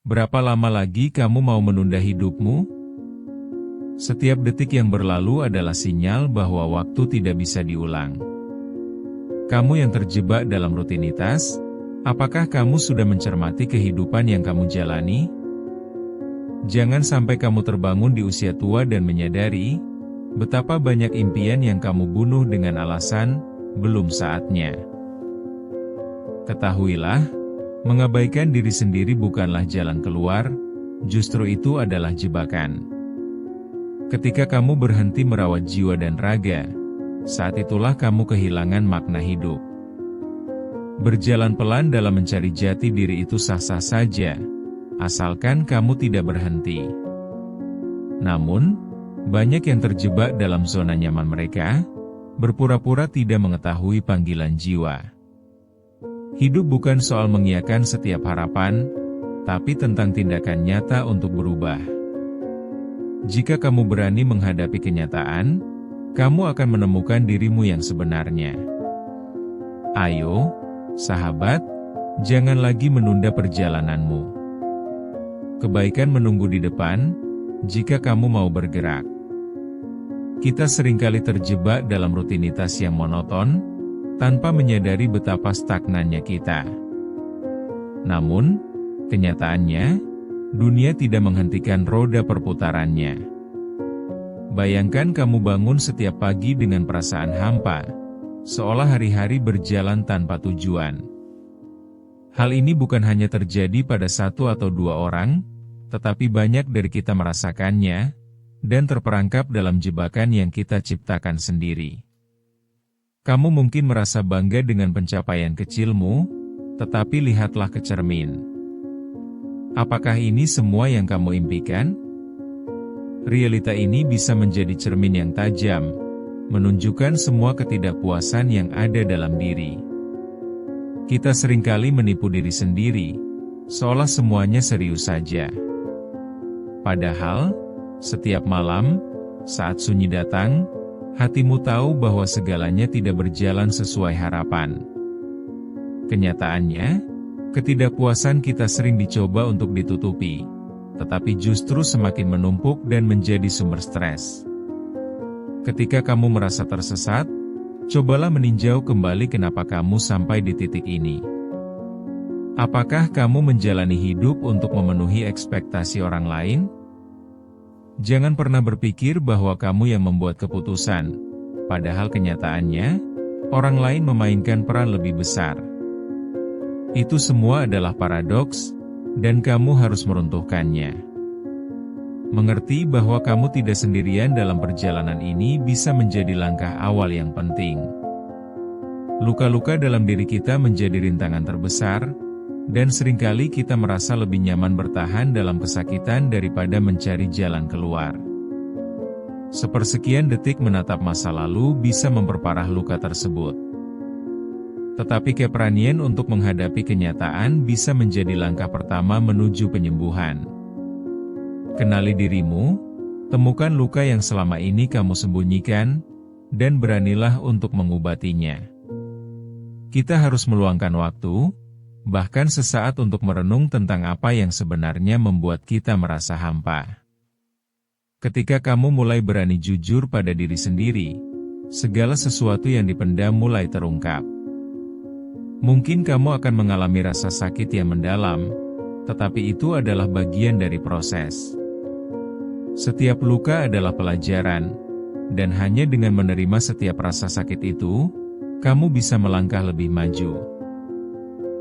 Berapa lama lagi kamu mau menunda hidupmu? Setiap detik yang berlalu adalah sinyal bahwa waktu tidak bisa diulang. Kamu yang terjebak dalam rutinitas, apakah kamu sudah mencermati kehidupan yang kamu jalani? Jangan sampai kamu terbangun di usia tua dan menyadari betapa banyak impian yang kamu bunuh dengan alasan belum saatnya. Ketahuilah, mengabaikan diri sendiri bukanlah jalan keluar, justru itu adalah jebakan. Ketika kamu berhenti merawat jiwa dan raga, saat itulah kamu kehilangan makna hidup. Berjalan pelan dalam mencari jati diri itu sah-sah saja, asalkan kamu tidak berhenti. Namun, banyak yang terjebak dalam zona nyaman mereka, berpura-pura tidak mengetahui panggilan jiwa. Hidup bukan soal mengiyakan setiap harapan, tapi tentang tindakan nyata untuk berubah. Jika kamu berani menghadapi kenyataan, kamu akan menemukan dirimu yang sebenarnya. Ayo, sahabat, jangan lagi menunda perjalananmu. Kebaikan menunggu di depan, jika kamu mau bergerak. Kita seringkali terjebak dalam rutinitas yang monoton, tanpa menyadari betapa stagnannya kita. Namun, kenyataannya, dunia tidak menghentikan roda perputarannya. Bayangkan kamu bangun setiap pagi dengan perasaan hampa, seolah hari-hari berjalan tanpa tujuan. Hal ini bukan hanya terjadi pada satu atau dua orang, tetapi banyak dari kita merasakannya, dan terperangkap dalam jebakan yang kita ciptakan sendiri. Kamu mungkin merasa bangga dengan pencapaian kecilmu, tetapi lihatlah ke cermin. Apakah ini semua yang kamu impikan? Realita ini bisa menjadi cermin yang tajam, menunjukkan semua ketidakpuasan yang ada dalam diri. Kita seringkali menipu diri sendiri, seolah semuanya serius saja. Padahal, setiap malam, saat sunyi datang, hatimu tahu bahwa segalanya tidak berjalan sesuai harapan. Kenyataannya, ketidakpuasan kita sering dicoba untuk ditutupi, tetapi justru semakin menumpuk dan menjadi sumber stres. Ketika kamu merasa tersesat, cobalah meninjau kembali kenapa kamu sampai di titik ini. Apakah kamu menjalani hidup untuk memenuhi ekspektasi orang lain? Jangan pernah berpikir bahwa kamu yang membuat keputusan, padahal kenyataannya, orang lain memainkan peran lebih besar. Itu semua adalah paradoks, dan kamu harus meruntuhkannya. Mengerti bahwa kamu tidak sendirian dalam perjalanan ini bisa menjadi langkah awal yang penting. Luka-luka dalam diri kita menjadi rintangan terbesar, dan seringkali kita merasa lebih nyaman bertahan dalam kesakitan daripada mencari jalan keluar. Sepersekian detik menatap masa lalu bisa memperparah luka tersebut. Tetapi keberanian untuk menghadapi kenyataan bisa menjadi langkah pertama menuju penyembuhan. Kenali dirimu, temukan luka yang selama ini kamu sembunyikan, dan beranilah untuk mengobatinya. Kita harus meluangkan waktu, bahkan sesaat untuk merenung tentang apa yang sebenarnya membuat kita merasa hampa. Ketika kamu mulai berani jujur pada diri sendiri, segala sesuatu yang dipendam mulai terungkap. Mungkin kamu akan mengalami rasa sakit yang mendalam, tetapi itu adalah bagian dari proses. Setiap luka adalah pelajaran, dan hanya dengan menerima setiap rasa sakit itu, kamu bisa melangkah lebih maju.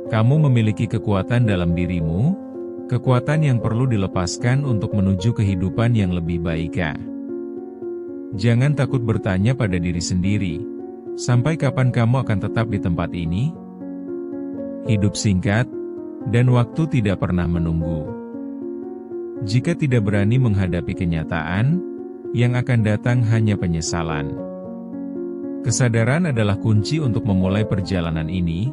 Kamu memiliki kekuatan dalam dirimu, kekuatan yang perlu dilepaskan untuk menuju kehidupan yang lebih baik. Jangan takut bertanya pada diri sendiri, sampai kapan kamu akan tetap di tempat ini? Hidup singkat, dan waktu tidak pernah menunggu. Jika tidak berani menghadapi kenyataan, yang akan datang hanya penyesalan. Kesadaran adalah kunci untuk memulai perjalanan ini,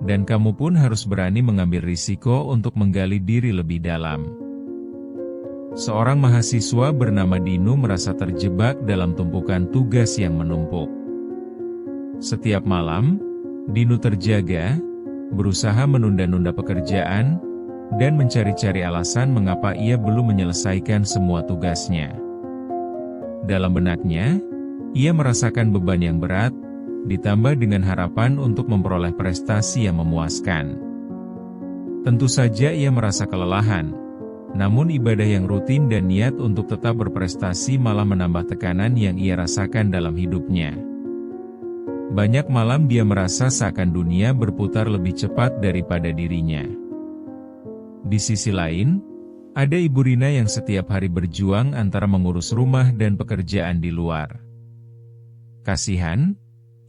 dan kamu pun harus berani mengambil risiko untuk menggali diri lebih dalam. Seorang mahasiswa bernama Dinu merasa terjebak dalam tumpukan tugas yang menumpuk. Setiap malam, Dinu terjaga, berusaha menunda-nunda pekerjaan, dan mencari-cari alasan mengapa ia belum menyelesaikan semua tugasnya. Dalam benaknya, ia merasakan beban yang berat, ditambah dengan harapan untuk memperoleh prestasi yang memuaskan. Tentu saja ia merasa kelelahan, namun ibadah yang rutin dan niat untuk tetap berprestasi malah menambah tekanan yang ia rasakan dalam hidupnya. Banyak malam dia merasa seakan dunia berputar lebih cepat daripada dirinya. Di sisi lain, ada Ibu Rina yang setiap hari berjuang antara mengurus rumah dan pekerjaan di luar. Kasihan,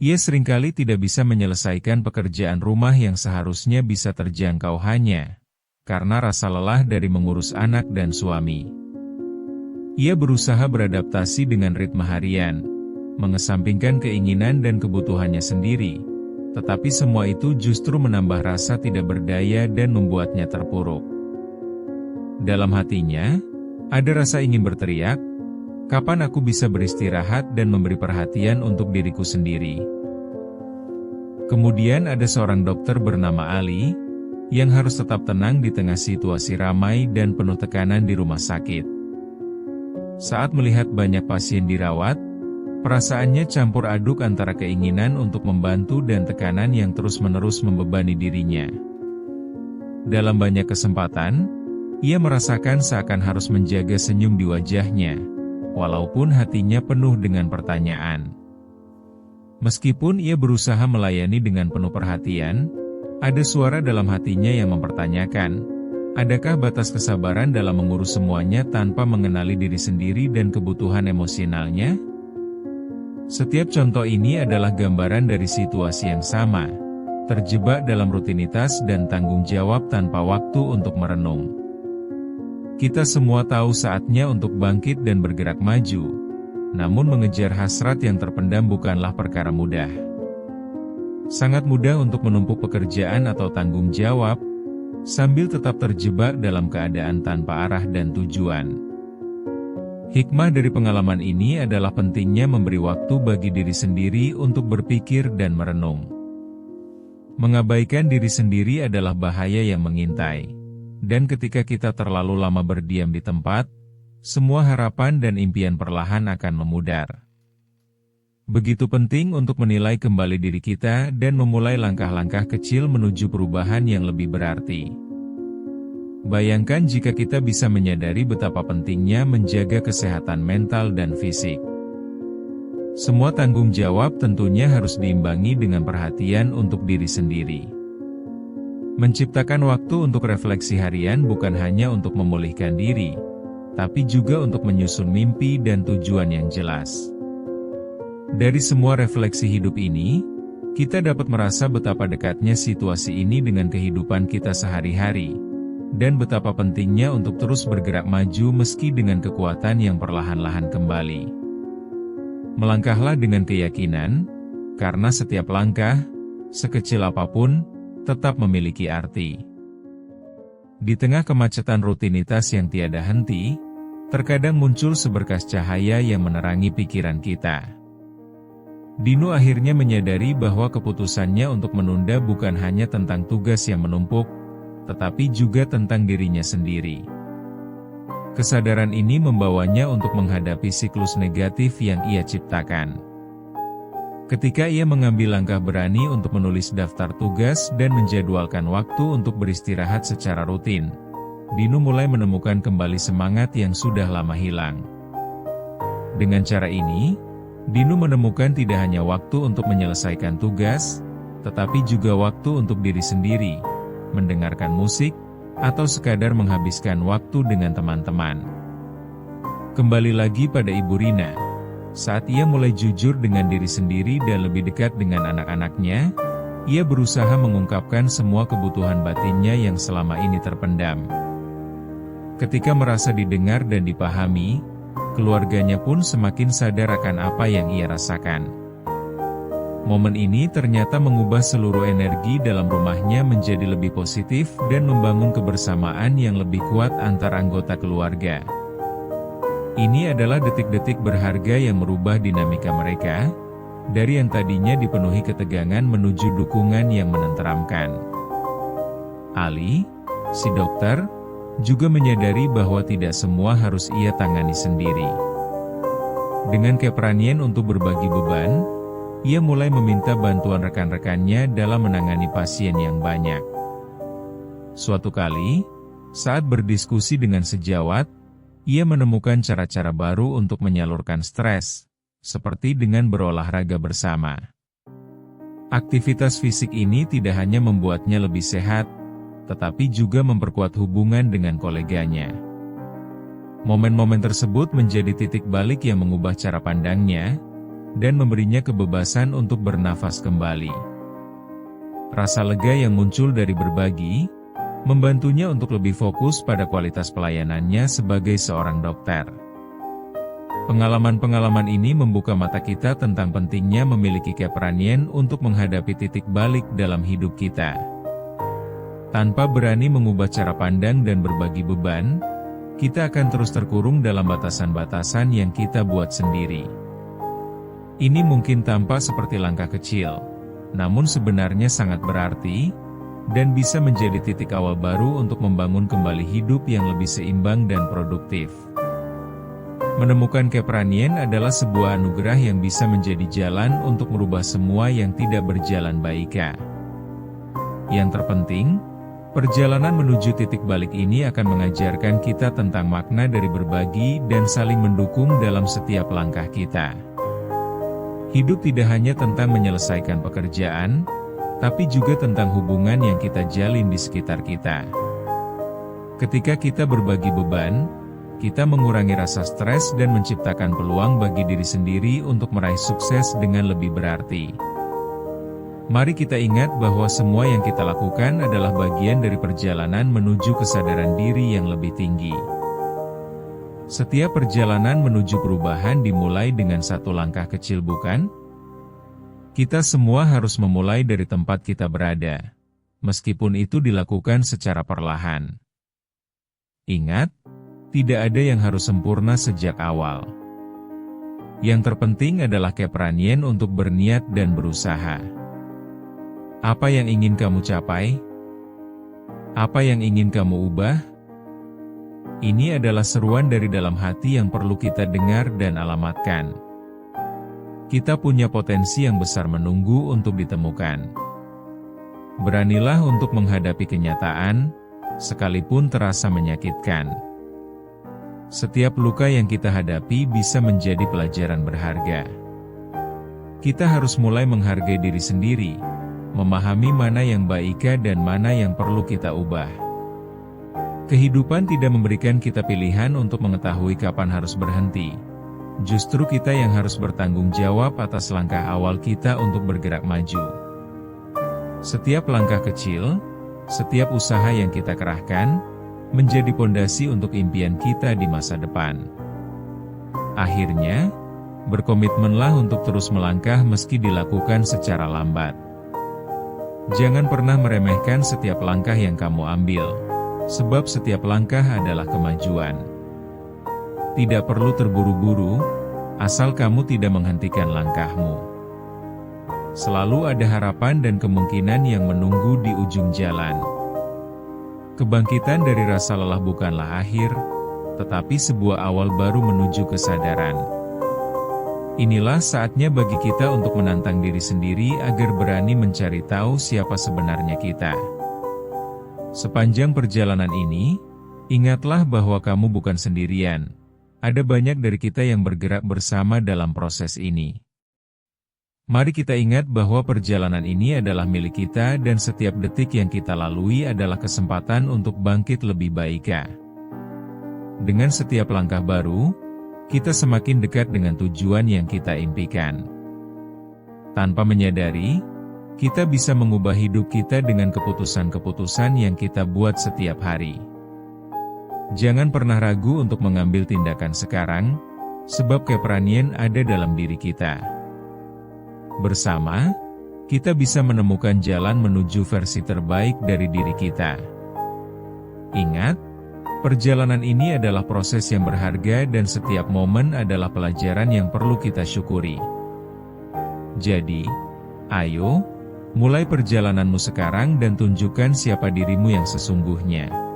ia seringkali tidak bisa menyelesaikan pekerjaan rumah yang seharusnya bisa terjangkau hanya karena rasa lelah dari mengurus anak dan suami. Ia berusaha beradaptasi dengan ritme harian, mengesampingkan keinginan dan kebutuhannya sendiri, tetapi semua itu justru menambah rasa tidak berdaya dan membuatnya terpuruk. Dalam hatinya, ada rasa ingin berteriak, "Kapan aku bisa beristirahat dan memberi perhatian untuk diriku sendiri?" Kemudian ada seorang dokter bernama Ali, yang harus tetap tenang di tengah situasi ramai dan penuh tekanan di rumah sakit. Saat melihat banyak pasien dirawat, perasaannya campur aduk antara keinginan untuk membantu dan tekanan yang terus-menerus membebani dirinya. Dalam banyak kesempatan, ia merasakan seakan harus menjaga senyum di wajahnya, walaupun hatinya penuh dengan pertanyaan. Meskipun ia berusaha melayani dengan penuh perhatian, ada suara dalam hatinya yang mempertanyakan, adakah batas kesabaran dalam mengurus semuanya tanpa mengenali diri sendiri dan kebutuhan emosionalnya? Setiap contoh ini adalah gambaran dari situasi yang sama, terjebak dalam rutinitas dan tanggung jawab tanpa waktu untuk merenung. Kita semua tahu saatnya untuk bangkit dan bergerak maju, namun mengejar hasrat yang terpendam bukanlah perkara mudah. Sangat mudah untuk menumpuk pekerjaan atau tanggung jawab, sambil tetap terjebak dalam keadaan tanpa arah dan tujuan. Hikmah dari pengalaman ini adalah pentingnya memberi waktu bagi diri sendiri untuk berpikir dan merenung. Mengabaikan diri sendiri adalah bahaya yang mengintai, dan ketika kita terlalu lama berdiam di tempat, semua harapan dan impian perlahan akan memudar. Begitu penting untuk menilai kembali diri kita dan memulai langkah-langkah kecil menuju perubahan yang lebih berarti. Bayangkan jika kita bisa menyadari betapa pentingnya menjaga kesehatan mental dan fisik. Semua tanggung jawab tentunya harus diimbangi dengan perhatian untuk diri sendiri. Menciptakan waktu untuk refleksi harian bukan hanya untuk memulihkan diri, tapi juga untuk menyusun mimpi dan tujuan yang jelas. Dari semua refleksi hidup ini, kita dapat merasa betapa dekatnya situasi ini dengan kehidupan kita sehari-hari, dan betapa pentingnya untuk terus bergerak maju meski dengan kekuatan yang perlahan-lahan kembali. Melangkahlah dengan keyakinan, karena setiap langkah, sekecil apapun, tetap memiliki arti. Di tengah kemacetan rutinitas yang tiada henti, terkadang muncul seberkas cahaya yang menerangi pikiran kita. Dinu akhirnya menyadari bahwa keputusannya untuk menunda bukan hanya tentang tugas yang menumpuk, tetapi juga tentang dirinya sendiri. Kesadaran ini membawanya untuk menghadapi siklus negatif yang ia ciptakan. Ketika ia mengambil langkah berani untuk menulis daftar tugas dan menjadwalkan waktu untuk beristirahat secara rutin, Dinu mulai menemukan kembali semangat yang sudah lama hilang. Dengan cara ini, Dinu menemukan tidak hanya waktu untuk menyelesaikan tugas, tetapi juga waktu untuk diri sendiri, mendengarkan musik, atau sekadar menghabiskan waktu dengan teman-teman. Kembali lagi pada Ibu Rina, saat ia mulai jujur dengan diri sendiri dan lebih dekat dengan anak-anaknya, ia berusaha mengungkapkan semua kebutuhan batinnya yang selama ini terpendam. Ketika merasa didengar dan dipahami, keluarganya pun semakin sadar akan apa yang ia rasakan. Momen ini ternyata mengubah seluruh energi dalam rumahnya menjadi lebih positif dan membangun kebersamaan yang lebih kuat antar anggota keluarga. Ini adalah detik-detik berharga yang merubah dinamika mereka, dari yang tadinya dipenuhi ketegangan menuju dukungan yang menenteramkan. Ali, Si dokter juga menyadari bahwa tidak semua harus ia tangani sendiri. Dengan keberanian untuk berbagi beban, ia mulai meminta bantuan rekan-rekannya dalam menangani pasien yang banyak. Suatu kali, saat berdiskusi dengan sejawat, ia menemukan cara-cara baru untuk menyalurkan stres, seperti dengan berolahraga bersama. Aktivitas fisik ini tidak hanya membuatnya lebih sehat, tetapi juga memperkuat hubungan dengan koleganya. Momen-momen tersebut menjadi titik balik yang mengubah cara pandangnya, dan memberinya kebebasan untuk bernafas kembali. Rasa lega yang muncul dari berbagi, membantunya untuk lebih fokus pada kualitas pelayanannya sebagai seorang dokter. Pengalaman-pengalaman ini membuka mata kita tentang pentingnya memiliki keberanian untuk menghadapi titik balik dalam hidup kita. Tanpa berani mengubah cara pandang dan berbagi beban, kita akan terus terkurung dalam batasan-batasan yang kita buat sendiri. Ini mungkin tampak seperti langkah kecil, namun sebenarnya sangat berarti, dan bisa menjadi titik awal baru untuk membangun kembali hidup yang lebih seimbang dan produktif. Menemukan keberanian adalah sebuah anugerah yang bisa menjadi jalan untuk merubah semua yang tidak berjalan baik. Yang terpenting, perjalanan menuju titik balik ini akan mengajarkan kita tentang makna dari berbagi dan saling mendukung dalam setiap langkah kita. Hidup tidak hanya tentang menyelesaikan pekerjaan, tapi juga tentang hubungan yang kita jalin di sekitar kita. Ketika kita berbagi beban, kita mengurangi rasa stres dan menciptakan peluang bagi diri sendiri untuk meraih sukses dengan lebih berarti. Mari kita ingat bahwa semua yang kita lakukan adalah bagian dari perjalanan menuju kesadaran diri yang lebih tinggi. Setiap perjalanan menuju perubahan dimulai dengan satu langkah kecil, bukan? Kita semua harus memulai dari tempat kita berada, meskipun itu dilakukan secara perlahan. Ingat, tidak ada yang harus sempurna sejak awal. Yang terpenting adalah keberanian untuk berniat dan berusaha. Apa yang ingin kamu capai? Apa yang ingin kamu ubah? Ini adalah seruan dari dalam hati yang perlu kita dengar dan alamatkan. Kita punya potensi yang besar menunggu untuk ditemukan. Beranilah untuk menghadapi kenyataan, sekalipun terasa menyakitkan. Setiap luka yang kita hadapi bisa menjadi pelajaran berharga. Kita harus mulai menghargai diri sendiri, memahami mana yang baik dan mana yang perlu kita ubah. Kehidupan tidak memberikan kita pilihan untuk mengetahui kapan harus berhenti. Justru kita yang harus bertanggung jawab atas langkah awal kita untuk bergerak maju. Setiap langkah kecil, setiap usaha yang kita kerahkan, menjadi pondasi untuk impian kita di masa depan. Akhirnya, berkomitmenlah untuk terus melangkah meski dilakukan secara lambat. Jangan pernah meremehkan setiap langkah yang kamu ambil, sebab setiap langkah adalah kemajuan. Tidak perlu terburu-buru, asal kamu tidak menghentikan langkahmu. Selalu ada harapan dan kemungkinan yang menunggu di ujung jalan. Kebangkitan dari rasa lelah bukanlah akhir, tetapi sebuah awal baru menuju kesadaran. Inilah saatnya bagi kita untuk menantang diri sendiri agar berani mencari tahu siapa sebenarnya kita. Sepanjang perjalanan ini, ingatlah bahwa kamu bukan sendirian. Ada banyak dari kita yang bergerak bersama dalam proses ini. Mari kita ingat bahwa perjalanan ini adalah milik kita dan setiap detik yang kita lalui adalah kesempatan untuk bangkit lebih baik. Dengan setiap langkah baru, kita semakin dekat dengan tujuan yang kita impikan. Tanpa menyadari, kita bisa mengubah hidup kita dengan keputusan-keputusan yang kita buat setiap hari. Jangan pernah ragu untuk mengambil tindakan sekarang, sebab keberanian ada dalam diri kita. Bersama, kita bisa menemukan jalan menuju versi terbaik dari diri kita. Ingat, perjalanan ini adalah proses yang berharga dan setiap momen adalah pelajaran yang perlu kita syukuri. Jadi, ayo, Mulai perjalananmu sekarang dan tunjukkan siapa dirimu yang sesungguhnya.